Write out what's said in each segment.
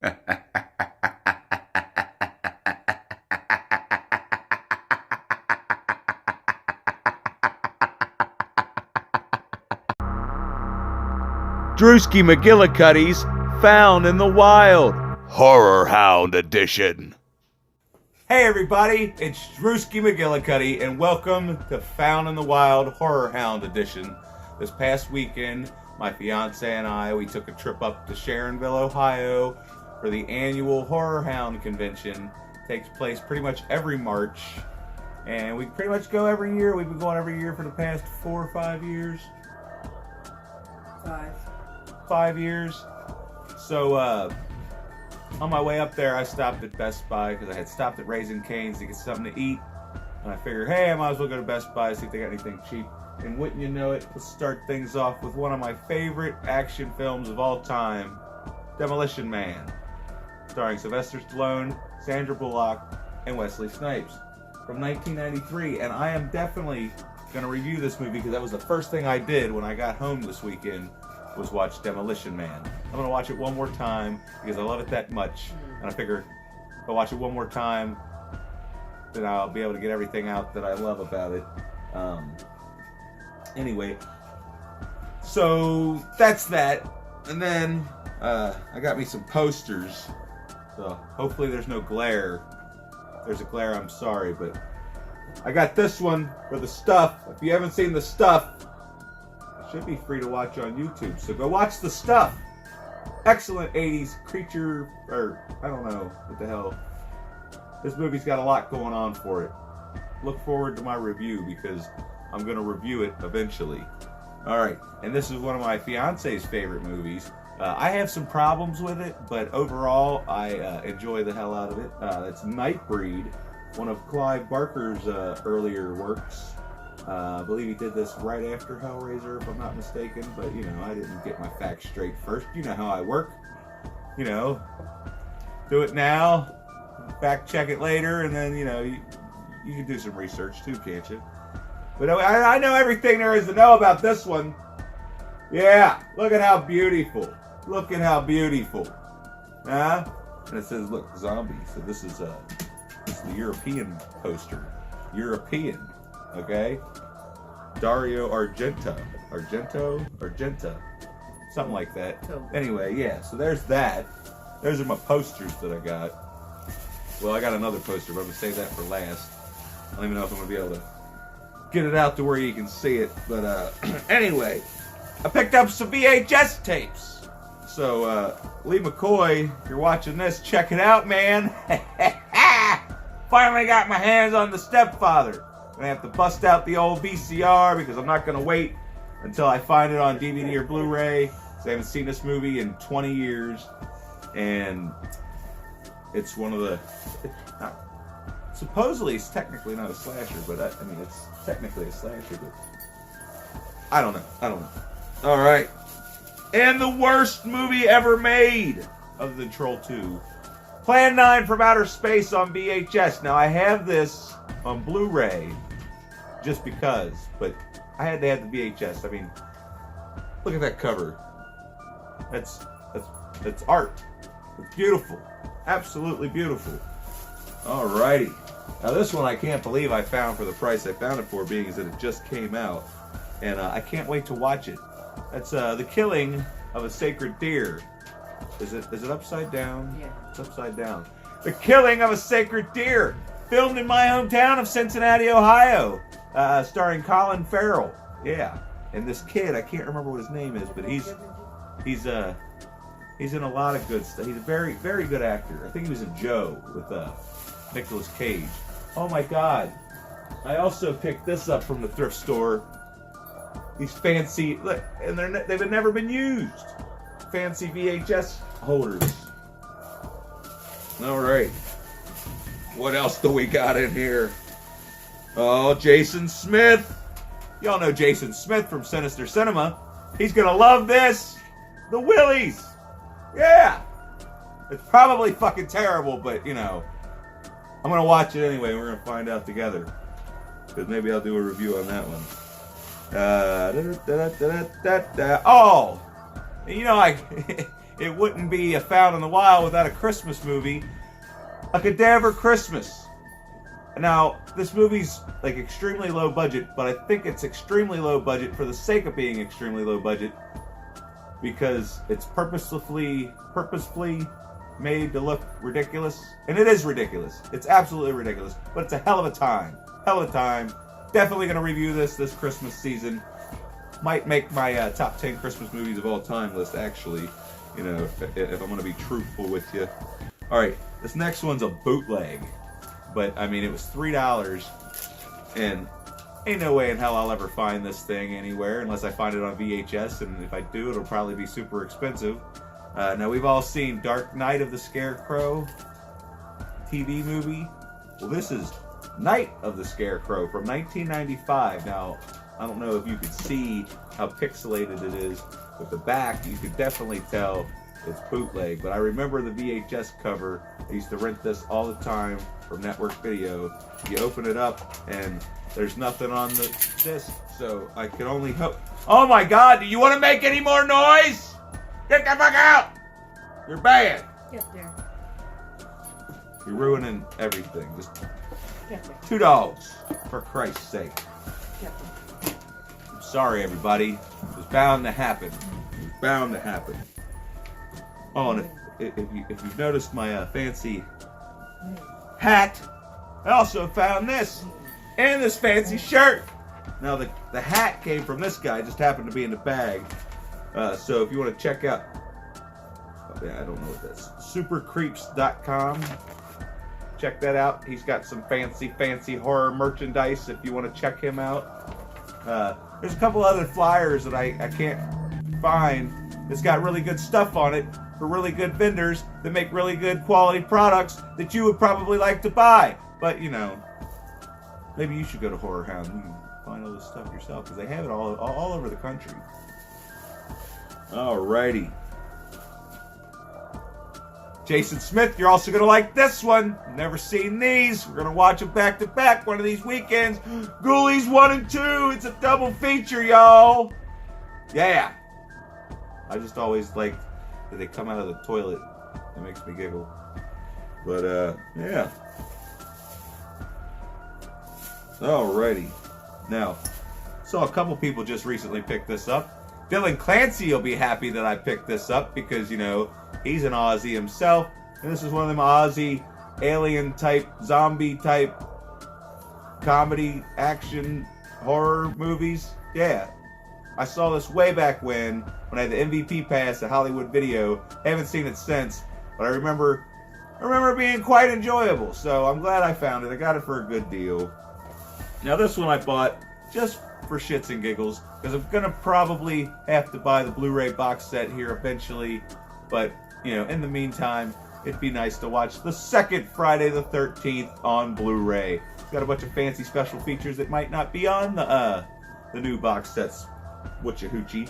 Drewski McGillicuddy's Found in the Wild, Horrorhound Edition. Hey everybody, it's Drewski McGillicuddy, and welcome to Found in the Wild Horrorhound Edition. This past weekend, my fiance and I, we took a trip up to Sharonville, Ohio for the annual Horrorhound Convention. It takes place pretty much every March, and we pretty much go every year. We've been going every year for the past 4 or 5 years. 5 years. So, on my way up there, I stopped at Best Buy because I had stopped at Raising Cane's to get something to eat. And I figured, hey, I might as well go to Best Buy, see if they got anything cheap. And wouldn't you know it, let's start things off with one of my favorite action films of all time, Demolition Man, starring Sylvester Stallone, Sandra Bullock, and Wesley Snipes, from 1993. And I am definitely going to review this movie because that was the first thing I did when I got home this weekend, was watch Demolition Man. I'm going to watch it one more time because I love it that much. And I figure if I watch it one more time, then I'll be able to get everything out that I love about it. Anyway, so that's that. And then I got me some posters. So hopefully there's no glare. If there's a glare, I'm sorry, but I got this one for the stuff. If you haven't seen the stuff, should be free to watch on YouTube, so go watch The Stuff. Excellent 80s creature, or I don't know what the hell. This movie's got a lot going on for it. Look forward to my review because I'm going to review it eventually. Alright, and this is one of my fiance's favorite movies. I have some problems with it, but overall I enjoy the hell out of it. It's Nightbreed, one of Clive Barker's earlier works. I believe he did this right after Hellraiser, if I'm not mistaken, but, you know, I didn't get my facts straight first. You know how I work. You know, do it now, fact check it later, and then, you know, you can do some research too, can't you? But I know everything there is to know about this one. Yeah, look at how beautiful. Look at how beautiful. Huh? And it says, look, zombie. So this is the European poster. European. Okay, Dario Argenta, something like that. Anyway, yeah. So there's that. Those are my posters that I got. Well, I got another poster, but I'm gonna save that for last. I don't even know if I'm gonna be able to get it out to where you can see it. But anyway, I picked up some VHS tapes. So Lee McCoy, if you're watching this, check it out, man. Finally got my hands on The Stepfather. I'm going to have to bust out the old VCR because I'm not going to wait until I find it on DVD or Blu-ray, because I haven't seen this movie in 20 years. And it's one of the... supposedly it's technically not a slasher, but I mean, it's technically a slasher, but I don't know. Alright. And the worst movie ever made, other than Troll 2. Plan 9 from Outer Space on VHS. Now, I have this on Blu-ray just because, but I had to have the VHS. I mean, look at that cover. That's art. It's beautiful. Absolutely beautiful. Alrighty. Now this one I can't believe I found for the price I found it for, being as that it just came out. And I can't wait to watch it. That's The Killing of a Sacred Deer. Is it upside down? Yeah. It's upside down. The Killing of a Sacred Deer. Filmed in my hometown of Cincinnati, Ohio. Starring Colin Farrell. Yeah. And this kid, I can't remember what his name is, but he's in a lot of good stuff. He's a very, very good actor. I think he was in Joe with Nicolas Cage. Oh my God. I also picked this up from the thrift store. These fancy, look, and they've never been used. Fancy VHS holders. All right. What else do we got in here? Oh, Jason Smith. Y'all know Jason Smith from Sinister Cinema. He's gonna love this. The Willies. Yeah. It's probably fucking terrible, but you know, I'm gonna watch it anyway. We're gonna find out together. Because maybe I'll do a review on that one. Oh, you know, it wouldn't be a Found in the Wild without a Christmas movie. A Cadaver Christmas. Now, this movie's like extremely low budget, but I think it's extremely low budget for the sake of being extremely low budget because it's purposefully made to look ridiculous. And it is ridiculous. It's absolutely ridiculous, but it's a hell of a time. Hell of a time. Definitely going to review this Christmas season. Might make my top 10 Christmas movies of all time list, actually. You know, if I'm going to be truthful with you. Alright, this next one's a bootleg. But, I mean, it was $3. And ain't no way in hell I'll ever find this thing anywhere unless I find it on VHS. And if I do, it'll probably be super expensive. Now, we've all seen Dark Night of the Scarecrow TV movie. Well, this is Night of the Scarecrow from 1995. Now, I don't know if you can see how pixelated it is with the back. You could definitely tell it's bootleg. But I remember the VHS cover. I used to rent this all the time from Network Video. You open it up, and there's nothing on the disc. So I can only hope. Oh my God! Do you want to make any more noise? Get the fuck out! You're bad. Get there. You're ruining everything. Just Get there. 2 dogs, for Christ's sake. Get there. I'm sorry, everybody. It was bound to happen. It was bound to happen. Oh, and if you've noticed my fancy hat, I also found this and this fancy shirt. Now the hat came from this guy. Just happened to be in the bag. So if you want to check out, I don't know what that's. Supercreeps.com. Check that out. He's got some fancy horror merchandise if you want to check him out. There's a couple other flyers that I can't find. It's got really good stuff on it for really good vendors that make really good quality products that you would probably like to buy. But, you know, maybe you should go to Horrorhound and you can find all this stuff yourself because they have it all over the country. Alrighty. Jason Smith, you're also going to like this one. Never seen these. We're going to watch them back to back one of these weekends. Ghoulies 1 and 2. It's a double feature, y'all. Yeah. I just always like that they come out of the toilet. That makes me giggle. But, yeah. Alrighty. Now, saw a couple people just recently pick this up. Dylan Clancy will be happy that I picked this up because, you know, he's an Aussie himself. And this is one of them Aussie alien type, zombie type comedy, action, horror movies. Yeah. I saw this way back when I had the MVP pass at Hollywood Video. I haven't seen it since, but I remember it being quite enjoyable. So I'm glad I found it. I got it for a good deal. Now this one I bought just for shits and giggles because I'm gonna probably have to buy the Blu-ray box set here eventually. But you know, in the meantime, it'd be nice to watch the second Friday the 13th on Blu-ray. It's got a bunch of fancy special features that might not be on the new box sets. Whatcha hoochie.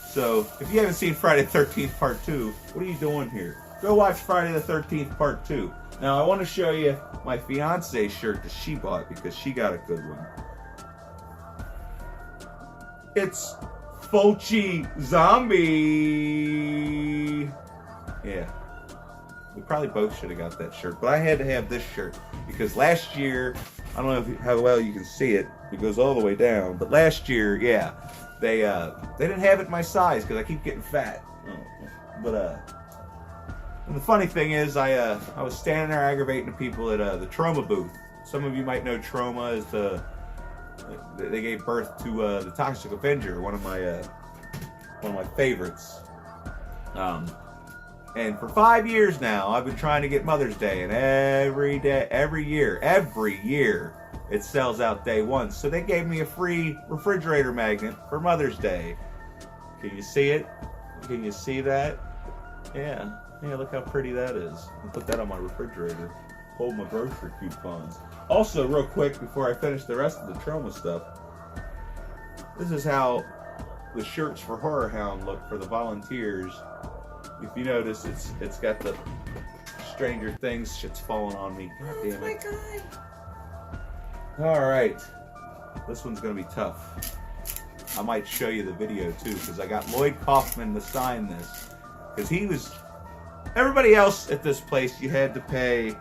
So, if you haven't seen Friday the 13th Part 2, what are you doing here? Go watch Friday the 13th Part 2. Now, I want to show you my fiance's shirt that she bought because she got a good one. It's Bochy Zombie. Yeah. We probably both should have got that shirt, but I had to have this shirt because last year, I don't know how well you can see it. It goes all the way down, but last year, yeah, they didn't have it in my size because I keep getting fat. But and the funny thing is, I was standing there aggravating the people at the Troma booth. Some of you might know Troma is they gave birth to the Toxic Avenger, one of my favorites. And for 5 years now, I've been trying to get Mother's Day, and every year, it sells out day one. So they gave me a free refrigerator magnet for Mother's Day. Can you see it? Can you see that? Yeah, look how pretty that is. I'll put that on my refrigerator. Hold my grocery coupons. Also, real quick, before I finish the rest of the Troma stuff, this is how the shirts for Horrorhound look for the volunteers. If you notice, it's got the Stranger Things shit's falling on me. God damn it. Oh my God. Alright. This one's going to be tough. I might show you the video too, because I got Lloyd Kaufman to sign this because he was. Everybody else at this place, you had to pay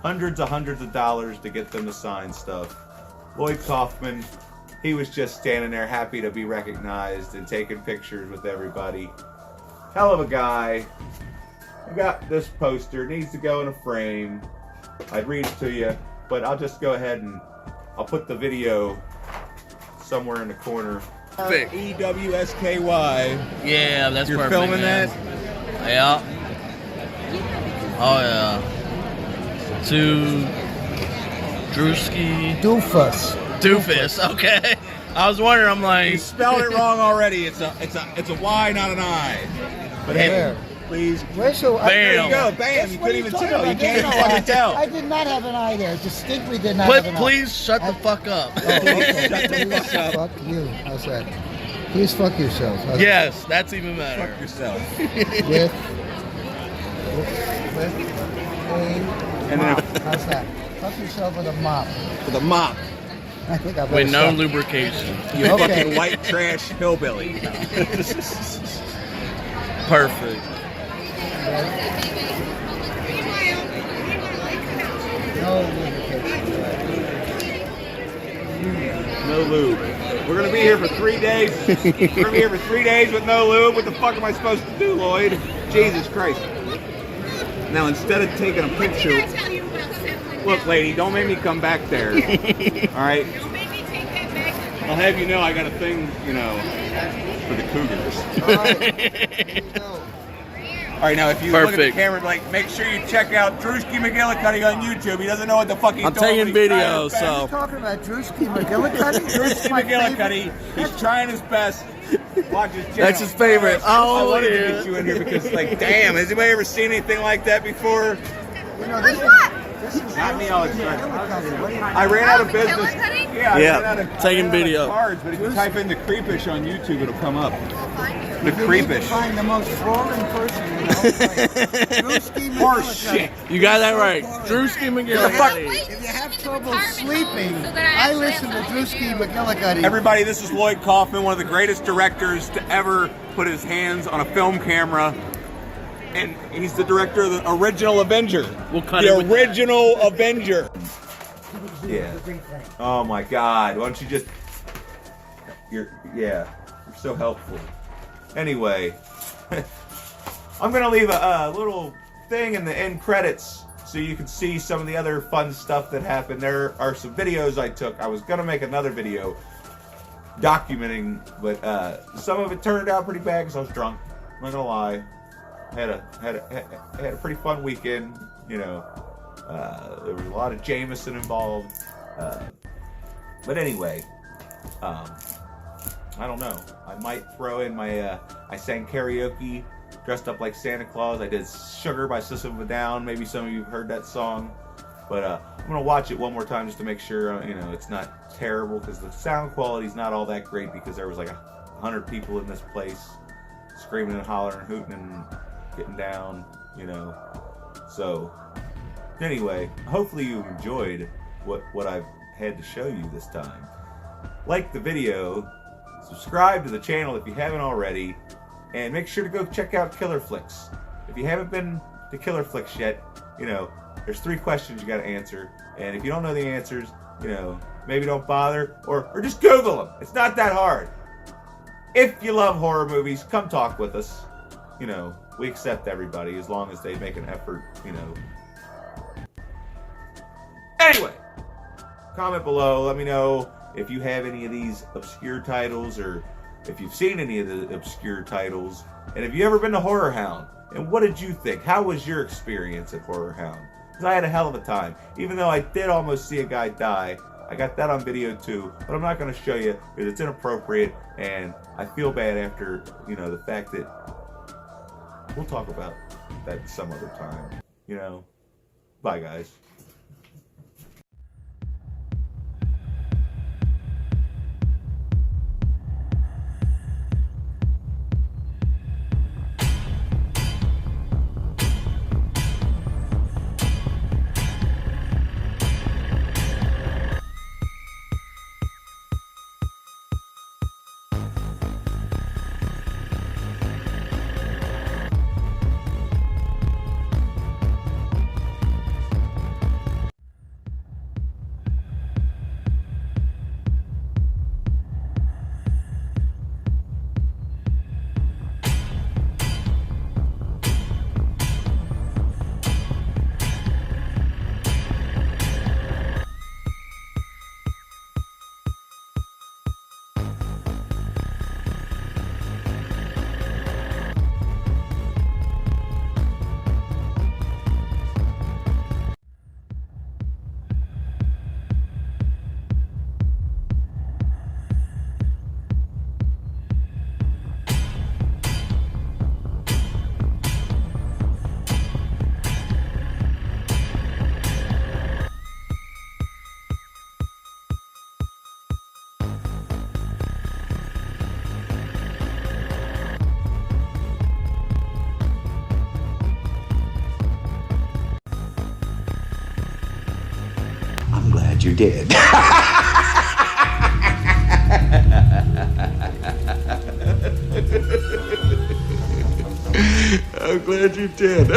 hundreds of dollars to get them to sign stuff. Lloyd Kaufman, he was just standing there happy to be recognized and taking pictures with everybody. Hell of a guy. I got this poster, needs to go in a frame. I'd read it to you, but I'll just go ahead and I'll put the video somewhere in the corner. EWSKY. Yeah, that's You're perfect. filming man. that? Yeah. Oh yeah. To Drewski. Doofus. Okay. I was wondering. I'm like. You spelled it wrong already. It's a Y, not an I. But hey, please. Where's your Bam. There you go. Bam. You couldn't even tell. You can't even fucking tell. I did not have an eye there. Distinctly did not have an eye. Please shut the fuck up. Oh, okay. Please fuck you. How's that? Please fuck yourself. Yes, that's even better. Fuck yourself. With a mop. How's that? Fuck yourself with a mop. With a mop. I think I better With no stop. lubrication. You Okay. fucking white trash hillbilly. Perfect. No lubrication. No lube. We're gonna be here for 3 days. We're gonna be here for 3 days with no lube. What the fuck am I supposed to do, Lloyd? Jesus Christ. Now instead of taking a picture, look, lady, don't make me come back there. All right. I'll have you know I got a thing, you know, for the Cougars. All right. All right, now if you look at the Perfect. camera, like, make sure you check out Drewski McGillicuddy on YouTube. He doesn't know what the fuck he's I'm doing. taking He's trying video, his best. so. Talking about Drewski McGillicuddy? Drewski McGillicuddy, he's trying his best. Watch his channel. That's his favorite. I Oh, wanted to yeah. get you in here because, like, damn, has anybody ever seen anything like that before? You know, this is Not me, all excited. McGillicuddy. What do you- I ran out of business. Yeah, Yeah, I ran out of, taking I ran out video. of cards, but if you type in the creepish on YouTube, it'll come up. The You need to creepish. find the most foreign person, you know? Drewski Horse McGillicuddy. shit. You got that right. Drewski McGillicuddy. If you have trouble sleeping, I listen to Drewski McGillicuddy. Everybody, this is Lloyd Kaufman, one of the greatest directors to ever put his hands on a film camera. And he's the director of the original Avenger. We'll cut the it with that. original Avenger. Yeah. Oh my God. Why don't you just... You're so helpful. Anyway, I'm going to leave a little thing in the end credits so you can see some of the other fun stuff that happened. There are some videos I took. I was going to make another video documenting, but some of it turned out pretty bad because I was drunk. I'm not going to lie. I had a pretty fun weekend, you know. There was a lot of Jameson involved. But anyway, I don't know. I might throw in my, I sang karaoke, dressed up like Santa Claus. I did Sugar by System of a Down. Maybe some of you have heard that song. But I'm going to watch it one more time just to make sure, you know, it's not terrible. Because the sound quality is not all that great because there was like 100 people in this place screaming and hollering and hooting and getting down, you know. So, anyway, hopefully you enjoyed what I've had to show you this time. Like the video, subscribe to the channel if you haven't already, and make sure to go check out Killer Flicks. If you haven't been to Killer Flicks yet, you know, there's 3 questions you gotta answer, and if you don't know the answers, you know, maybe don't bother, or just Google them. It's not that hard. If you love horror movies, come talk with us. You know, we accept everybody as long as they make an effort, you know. Anyway, comment below. Let me know if you have any of these obscure titles or if you've seen any of the obscure titles. And have you ever been to Horrorhound? And what did you think? How was your experience at Horrorhound? Because I had a hell of a time. Even though I did almost see a guy die, I got that on video too, but I'm not going to show you because it's inappropriate and I feel bad after, you know, the fact that we'll talk about that some other time, you know. Bye, guys. glad you did. I'm glad you did.